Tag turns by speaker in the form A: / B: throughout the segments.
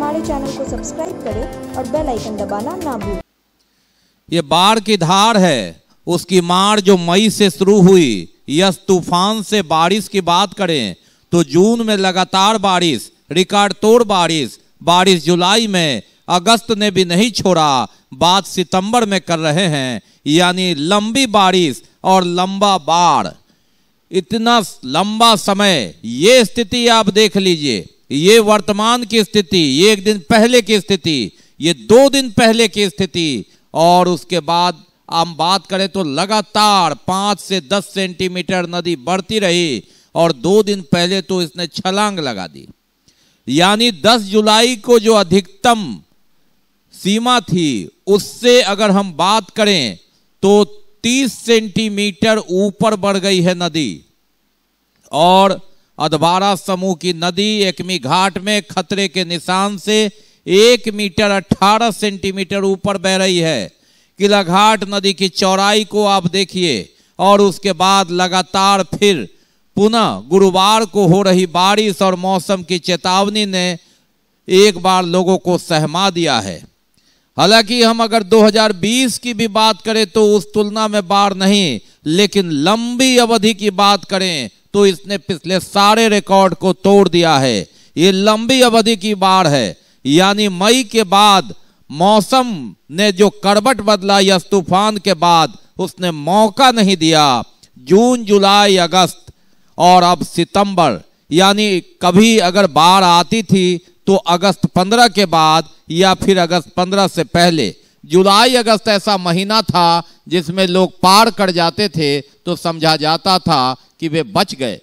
A: हमारे चैनल को सब्सक्राइब करें और बेल आइकन दबाना ना भूलें।
B: ये बाढ़ की धार है, उसकी मार जो मई से शुरू हुई। यस तूफान से बारिश की बात करें तो जून में लगातार बारिश, रिकॉर्ड तोड़ बारिश जुलाई में, अगस्त ने भी नहीं छोड़ा, बात सितंबर में कर रहे हैं। यानी लंबी बारिश और लंबा बाढ़, इतना लंबा समय। ये स्थिति आप देख लीजिए, ये वर्तमान की स्थिति, ये एक दिन पहले की स्थिति, ये 2 दिन पहले की स्थिति, और उसके बाद हम बात करें तो लगातार 5 से 10 सेंटीमीटर नदी बढ़ती रही और 2 दिन पहले तो इसने छलांग लगा दी। यानी 10 जुलाई को जो अधिकतम सीमा थी उससे अगर हम बात करें तो 30 सेंटीमीटर ऊपर बढ़ गई है नदी। और अधवारा समूह की नदी एकमी घाट में खतरे के निशान से 1 मीटर 18 सेंटीमीटर ऊपर बह रही है। किलाघाट नदी की चौड़ाई को आप देखिए। और उसके बाद लगातार फिर पुनः गुरुवार को हो रही बारिश और मौसम की चेतावनी ने एक बार लोगों को सहमा दिया है। हालांकि हम अगर 2020 की भी बात करें तो उस तुलना में बाढ़ नहीं, लेकिन लंबी अवधि की बात करें तो इसने पिछले सारे रिकॉर्ड को तोड़ दिया है। ये लंबी अवधि की बाढ़ है। यानी मई के बाद मौसम ने जो करवट बदला, यस तूफान के बाद उसने मौका नहीं दिया। जून, जुलाई, अगस्त और अब सितंबर, यानी कभी अगर बाढ़ आती थी तो अगस्त 15 के बाद या फिर अगस्त 15 से पहले। जुलाई अगस्त ऐसा महीना था जिसमें लोग पार कर जाते थे तो समझा जाता था कि वे बच गए।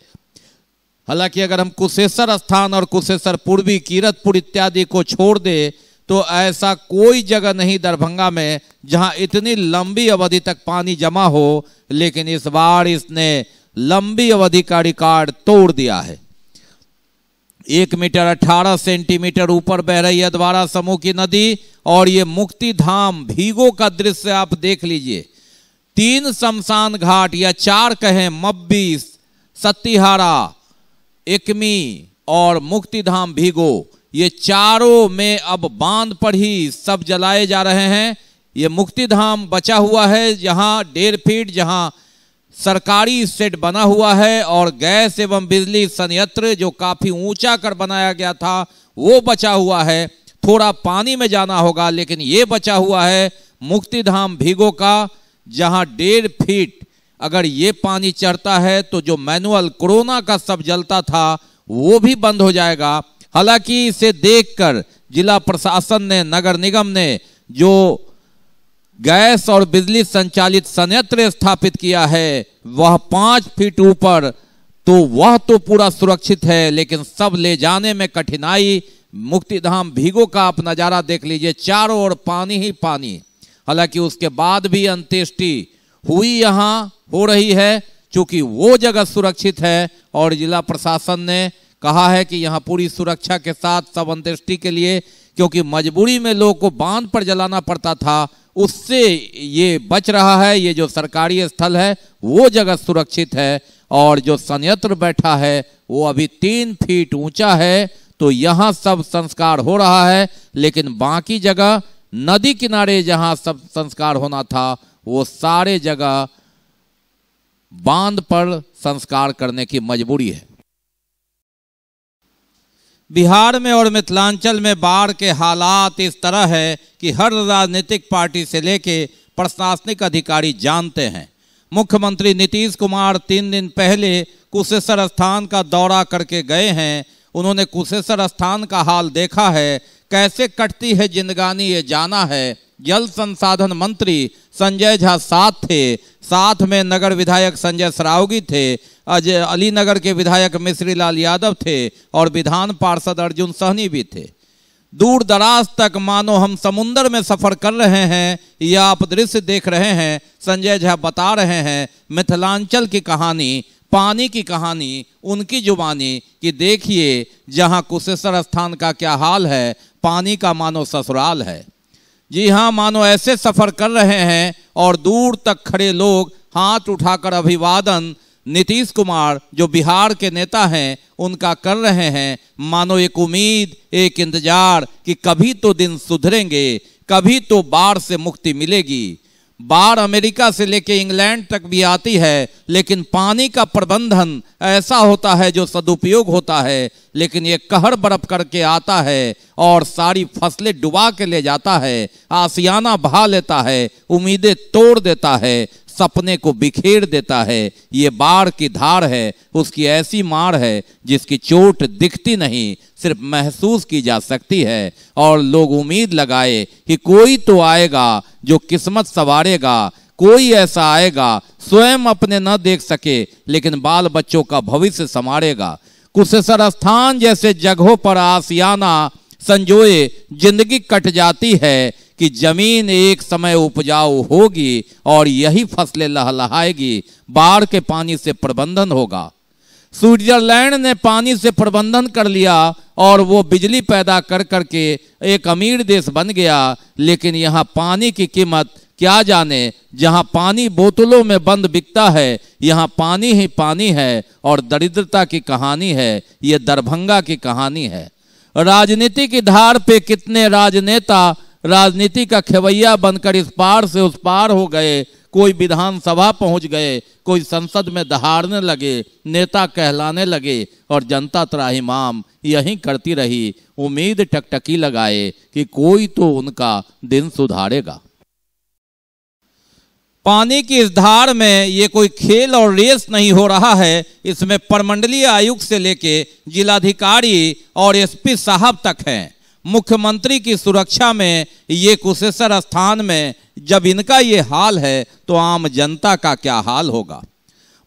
B: हालांकि अगर हम कुशेश्वर स्थान और कुशेश्वर पूर्वी, कीरतपुर इत्यादि को छोड़ दे तो ऐसा कोई जगह नहीं दरभंगा में जहां इतनी लंबी अवधि तक पानी जमा हो। लेकिन इस बार इसने लंबी अवधि का रिकॉर्ड तोड़ दिया है। 1 मीटर 18 सेंटीमीटर ऊपर बह रही है अधवारा समूह की नदी। और ये मुक्तिधाम भीगो का दृश्य आप देख लीजिए। 3 शमशान घाट या 4 कहें, मब्बी, सत्तिहारा, एकमी और मुक्तिधाम भीगो, ये चारों में अब बांध पर ही सब जलाए जा रहे हैं। ये मुक्तिधाम बचा हुआ है जहां 1.5 फीट जहां सरकारी शेड बना हुआ है और गैस एवं बिजली संयंत्र जो काफी ऊंचा कर बनाया गया था वो बचा हुआ है। थोड़ा पानी में जाना होगा, लेकिन ये बचा हुआ है मुक्तिधाम भीगो का, जहां 1.5 फीट अगर ये पानी चढ़ता है तो जो मैनुअल कोरोना का सब जलता था वो भी बंद हो जाएगा। हालांकि इसे देखकर जिला प्रशासन ने, नगर निगम ने जो गैस और बिजली संचालित संयंत्र स्थापित किया है वह 5 फीट ऊपर, तो वह तो पूरा सुरक्षित है, लेकिन सब ले जाने में कठिनाई। मुक्तिधाम भीगो का आप नज़ारा देख लीजिए, चारों ओर पानी ही पानी। हालांकि उसके बाद भी अंत्येष्टि हुई यहाँ हो रही है, चूंकि वो जगह सुरक्षित है और जिला प्रशासन ने कहा है कि यहाँ पूरी सुरक्षा के साथ सब अंत्येष्टि के लिए, क्योंकि मजबूरी में लोगों को बांध पर जलाना पड़ता था, उससे ये बच रहा है। ये जो सरकारी स्थल है वो जगह सुरक्षित है और जो संयंत्र बैठा है वो अभी 3 फीट ऊंचा है, तो यहाँ सब संस्कार हो रहा है। लेकिन बाकी जगह नदी किनारे जहाँ सब संस्कार होना था वो सारे जगह बांध पर संस्कार करने की मजबूरी है। बिहार में और मिथिलांचल में बाढ़ के हालात इस तरह है कि हर राजनीतिक पार्टी से लेके प्रशासनिक अधिकारी जानते हैं। मुख्यमंत्री नीतीश कुमार 3 दिन पहले कुशेश्वर स्थान का दौरा करके गए हैं। उन्होंने कुशेश्वर स्थान का हाल देखा है, कैसे कटती है जिंदगानी ये जाना है। जल संसाधन मंत्री संजय झा साथ थे, साथ में नगर विधायक संजय सरावगी थे, अलीनगर के विधायक मिश्री लाल यादव थे और विधान पार्षद अर्जुन सहनी भी थे। दूर दराज तक मानो हम समुंदर में सफर कर रहे हैं या आप दृश्य देख रहे हैं। संजय झा बता रहे हैं मिथिलांचल की कहानी, पानी की कहानी, उनकी जुबानी कि देखिए जहां कुशेश्वर स्थान का क्या हाल है, पानी का मानो ससुराल है। जी हाँ, मानो ऐसे सफर कर रहे हैं और दूर तक खड़े लोग हाथ उठाकर अभिवादन नीतीश कुमार जो बिहार के नेता हैं उनका कर रहे हैं, मानो एक उम्मीद, एक इंतजार कि कभी तो दिन सुधरेंगे, कभी तो बाढ़ से मुक्ति मिलेगी। बाढ़ अमेरिका से लेके इंग्लैंड तक भी आती है, लेकिन पानी का प्रबंधन ऐसा होता है जो सदुपयोग होता है, लेकिन ये कहर बरफ करके आता है और सारी फसलें डुबा के ले जाता है, आसियाना बहा लेता है, उम्मीदें तोड़ देता है, सपने को बिखेर देता है। ये बाढ़ की धार है, उसकी ऐसी मार है जिसकी चोट दिखती नहीं, सिर्फ महसूस की जा सकती है। और लोग उम्मीद लगाए कि कोई तो आएगा जो किस्मत संवारेगा, कोई ऐसा आएगा स्वयं अपने न देख सके लेकिन बाल बच्चों का भविष्य संवारेगा। कुशेश्वर स्थान जैसे जगहों पर आसियाना संजोए जिंदगी कट जाती है कि जमीन एक समय उपजाऊ होगी और यही फसलें लहलहाएगी। बाढ़ के पानी से प्रबंधन होगा। स्विट्जरलैंड ने पानी से प्रबंधन कर लिया और वो बिजली पैदा कर करके एक अमीर देश बन गया, लेकिन यहाँ पानी की कीमत क्या जाने। जहाँ पानी बोतलों में बंद बिकता है, यहाँ पानी ही पानी है और दरिद्रता की कहानी है। ये दरभंगा की कहानी है। राजनीति की धार पे कितने राजनेता राजनीति का खेवैया बनकर इस पार से उस पार हो गए। कोई विधानसभा पहुंच गए, कोई संसद में दहाड़ने लगे, नेता कहलाने लगे और जनता त्राहिमाम यहीं करती रही, उम्मीद टकटकी लगाए कि कोई तो उनका दिन सुधारेगा। पानी की इस धार में ये कोई खेल और रेस नहीं हो रहा है। इसमें प्रमंडलीय आयुक्त से लेके जिलाधिकारी और एसपी साहब तक हैं। मुख्यमंत्री की सुरक्षा में ये कुशेश्वर स्थान में जब इनका ये हाल है तो आम जनता का क्या हाल होगा।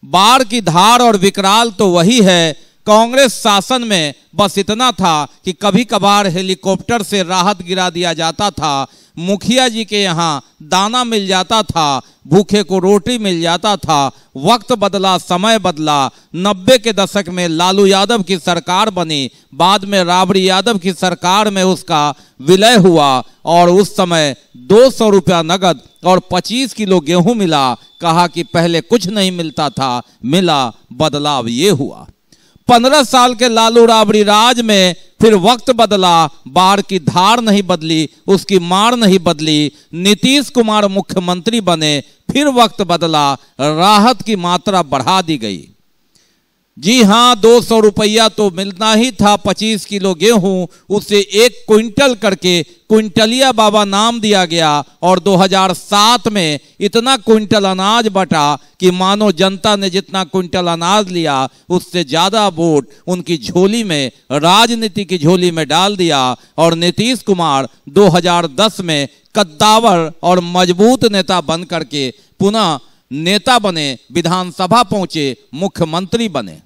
B: बाढ़ की धार और विकराल तो वही है। कांग्रेस शासन में बस इतना था कि कभी कभार हेलीकॉप्टर से राहत गिरा दिया जाता था, मुखिया जी के यहाँ दाना मिल जाता था, भूखे को रोटी मिल जाता था। वक्त बदला, समय बदला। 90 के दशक में लालू यादव की सरकार बनी, बाद में राबड़ी यादव की सरकार में उसका विलय हुआ और उस समय 200 रुपया नगद और 25 किलो गेहूं मिला। कहा कि पहले कुछ नहीं मिलता था, मिला, बदलाव ये हुआ। 15 साल के लालू राबड़ी राज में फिर वक्त बदला, बाढ़ की धार नहीं बदली, उसकी मार नहीं बदली। नीतीश कुमार मुख्यमंत्री बने, फिर वक्त बदला, राहत की मात्रा बढ़ा दी गई। जी हाँ, 200 रुपया तो मिलना ही था। 25 किलो गेहूं उसे 1 क्विंटल करके क्विंटलिया बाबा नाम दिया गया और 2007 में इतना क्विंटल अनाज बटा कि मानो जनता ने जितना क्विंटल अनाज लिया उससे ज्यादा वोट उनकी झोली में, राजनीति की झोली में डाल दिया। और नीतीश कुमार 2010 में कद्दावर और मजबूत नेता बन करके पुनः नेता बने, विधानसभा पहुंचे, मुख्यमंत्री बने।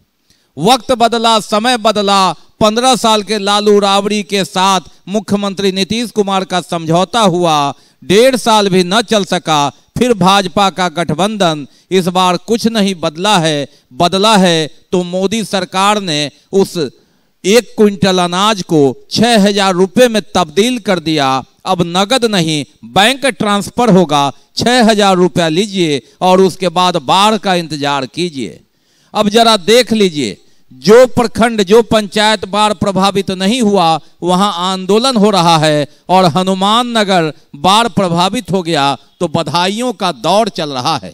B: वक्त बदला, समय बदला। 15 साल के लालू राबड़ी के साथ मुख्यमंत्री नीतीश कुमार का समझौता हुआ, 1.5 साल भी न चल सका। फिर भाजपा का गठबंधन। इस बार कुछ नहीं बदला है। बदला है तो मोदी सरकार ने उस 1 क्विंटल अनाज को 6,000 रुपये में तब्दील कर दिया। अब नगद नहीं, बैंक ट्रांसफर होगा। 6,000 रुपया लीजिए और उसके बाद बाढ़ का इंतजार कीजिए। अब जरा देख लीजिए, जो प्रखंड, जो पंचायत बाढ़ प्रभावित नहीं हुआ वहां आंदोलन हो रहा है और हनुमान नगर बाढ़ प्रभावित हो गया तो बधाइयों का दौर चल रहा है।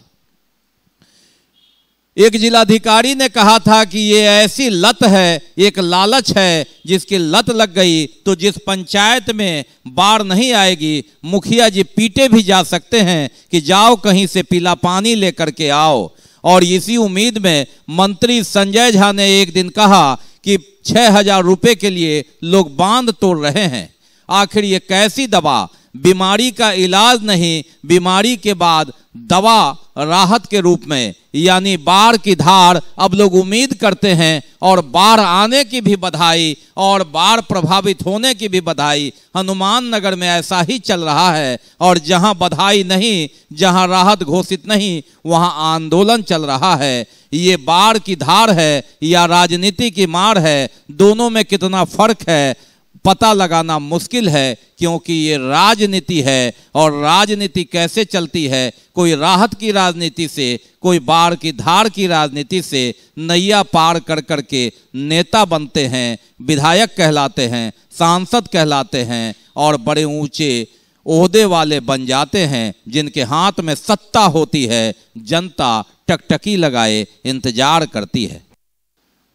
B: एक जिलाधिकारी ने कहा था कि ये ऐसी लत है, एक लालच है, जिसकी लत लग गई तो जिस पंचायत में बाढ़ नहीं आएगी मुखिया जी पीटे भी जा सकते हैं कि जाओ कहीं से पीला पानी लेकर के आओ। और इसी उम्मीद में मंत्री संजय झा ने एक दिन कहा कि 6,000 रुपये के लिए लोग बांध तोड़ रहे हैं। आखिर ये कैसी दवा? बीमारी का इलाज नहीं, बीमारी के बाद दवा राहत के रूप में, यानी बाढ़ की धार। अब लोग उम्मीद करते हैं और बाढ़ आने की भी बधाई और बाढ़ प्रभावित होने की भी बधाई। हनुमान नगर में ऐसा ही चल रहा है और जहां बधाई नहीं, जहां राहत घोषित नहीं, वहां आंदोलन चल रहा है। ये बाढ़ की धार है या राजनीति की मार है? दोनों में कितना फर्क है? पता लगाना मुश्किल है, क्योंकि ये राजनीति है। और राजनीति कैसे चलती है? कोई राहत की राजनीति से, कोई बाढ़ की धार की राजनीति से नैया पार कर करके नेता बनते हैं, विधायक कहलाते हैं, सांसद कहलाते हैं और बड़े ऊंचे ओहदे वाले बन जाते हैं, जिनके हाथ में सत्ता होती है। जनता टकटकी लगाए इंतजार करती है।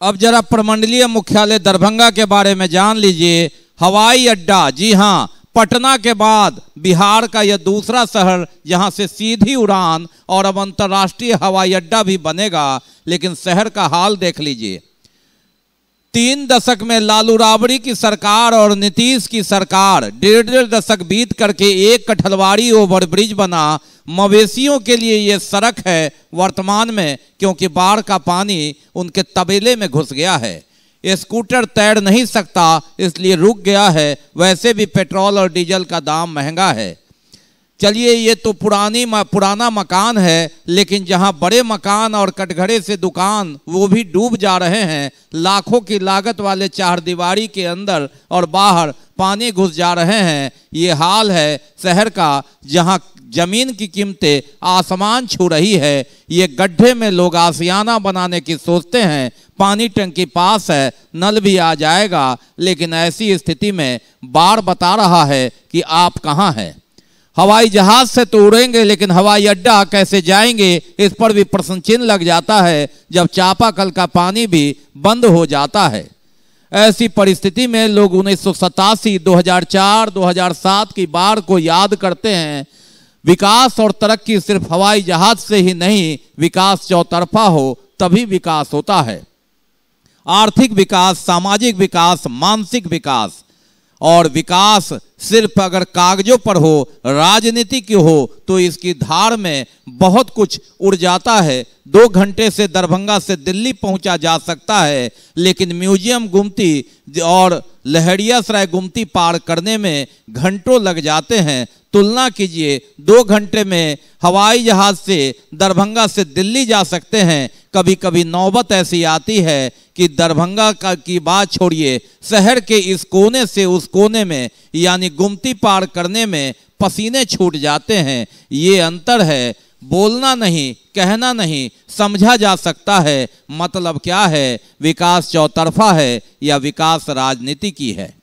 B: अब जरा प्रमंडलीय मुख्यालय दरभंगा के बारे में जान लीजिए। हवाई अड्डा, जी हाँ, पटना के बाद बिहार का यह दूसरा शहर जहां से सीधी उड़ान और अब अंतर्राष्ट्रीय हवाई अड्डा भी बनेगा। लेकिन शहर का हाल देख लीजिए। 3 दशक में लालू राबड़ी की सरकार और नीतीश की सरकार, 1.5 दशक बीत करके एक कठलवाड़ी ओवरब्रिज बना। मवेशियों के लिए ये सड़क है वर्तमान में, क्योंकि बाढ़ का पानी उनके तबेले में घुस गया है। स्कूटर तैर नहीं सकता, इसलिए रुक गया है। वैसे भी पेट्रोल और डीजल का दाम महंगा है। चलिए, ये तो पुराना मकान है, लेकिन जहां बड़े मकान और कटघरे से दुकान वो भी डूब जा रहे हैं। लाखों की लागत वाले चारदीवारी के अंदर और बाहर पानी घुस जा रहे हैं। ये हाल है शहर का, जहां जमीन की कीमतें आसमान छू रही है। ये गड्ढे में लोग आशियाना बनाने की सोचते हैं। पानी टंकी पास है, नल भी आ जाएगा, लेकिन ऐसी स्थिति में बाढ़ बता रहा है कि आप कहाँ हैं। हवाई जहाज से तो उड़ेंगे, लेकिन हवाई अड्डा कैसे जाएंगे, इस पर भी प्रश्न चिन्ह लग जाता है, जब चापाकल का पानी भी बंद हो जाता है। ऐसी परिस्थिति में लोग 1987, 2004, 2007 की बाढ़ को याद करते हैं। विकास और तरक्की सिर्फ हवाई जहाज से ही नहीं, विकास चौतरफा हो तभी विकास होता है। आर्थिक विकास, सामाजिक विकास, मानसिक विकास। और विकास सिर्फ अगर कागजों पर हो, राजनीति की हो, तो इसकी धार में बहुत कुछ उड़ जाता है। 2 घंटे से दरभंगा से दिल्ली पहुंचा जा सकता है, लेकिन म्यूजियम गुमती और लहरियासराय गुमती पार करने में घंटों लग जाते हैं। तुलना कीजिए, 2 घंटे में हवाई जहाज से दरभंगा से दिल्ली जा सकते हैं। कभी कभी नौबत ऐसी आती है कि दरभंगा की बात छोड़िए, शहर के इस कोने से उस कोने में, यानी गुमती पार करने में पसीने छूट जाते हैं। ये अंतर है, बोलना नहीं, कहना नहीं, समझा जा सकता है। मतलब क्या है? विकास चौतरफा है या विकास राजनीति की है।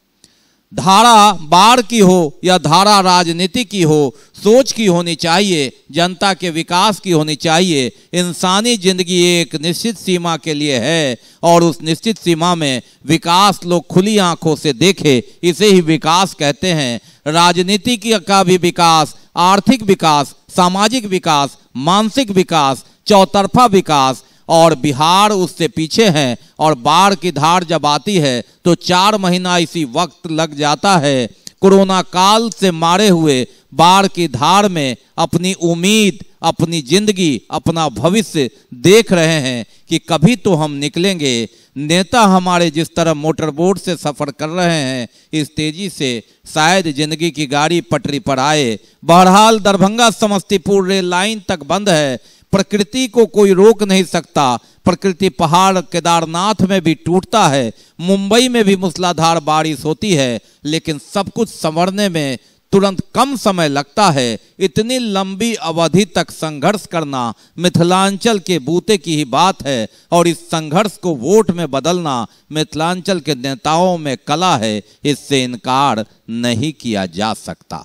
B: धारा बाढ़ की हो या धारा राजनीति की हो, सोच की होनी चाहिए, जनता के विकास की होनी चाहिए। इंसानी जिंदगी एक निश्चित सीमा के लिए है, और उस निश्चित सीमा में विकास लोग खुली आंखों से देखे, इसे ही विकास कहते हैं। राजनीति का भी विकास, आर्थिक विकास, सामाजिक विकास, मानसिक विकास, चौतरफा विकास, और बिहार उससे पीछे है। और बाढ़ की धार जब आती है तो 4 महीना इसी वक्त लग जाता है। कोरोना काल से मारे हुए बाढ़ की धार में अपनी उम्मीद, अपनी जिंदगी, अपना भविष्य देख रहे हैं कि कभी तो हम निकलेंगे। नेता हमारे जिस तरह मोटरबोट से सफर कर रहे हैं, इस तेजी से शायद जिंदगी की गाड़ी पटरी पर आए। बहरहाल दरभंगा समस्तीपुर रेल लाइन तक बंद है। प्रकृति को कोई रोक नहीं सकता। प्रकृति पहाड़ केदारनाथ में भी टूटता है, मुंबई में भी मूसलाधार बारिश होती है, लेकिन सब कुछ संवरने में तुरंत कम समय लगता है। इतनी लंबी अवधि तक संघर्ष करना मिथिलांचल के बूते की ही बात है, और इस संघर्ष को वोट में बदलना मिथिलांचल के नेताओं में कला है। इससे इनकार नहीं किया जा सकता।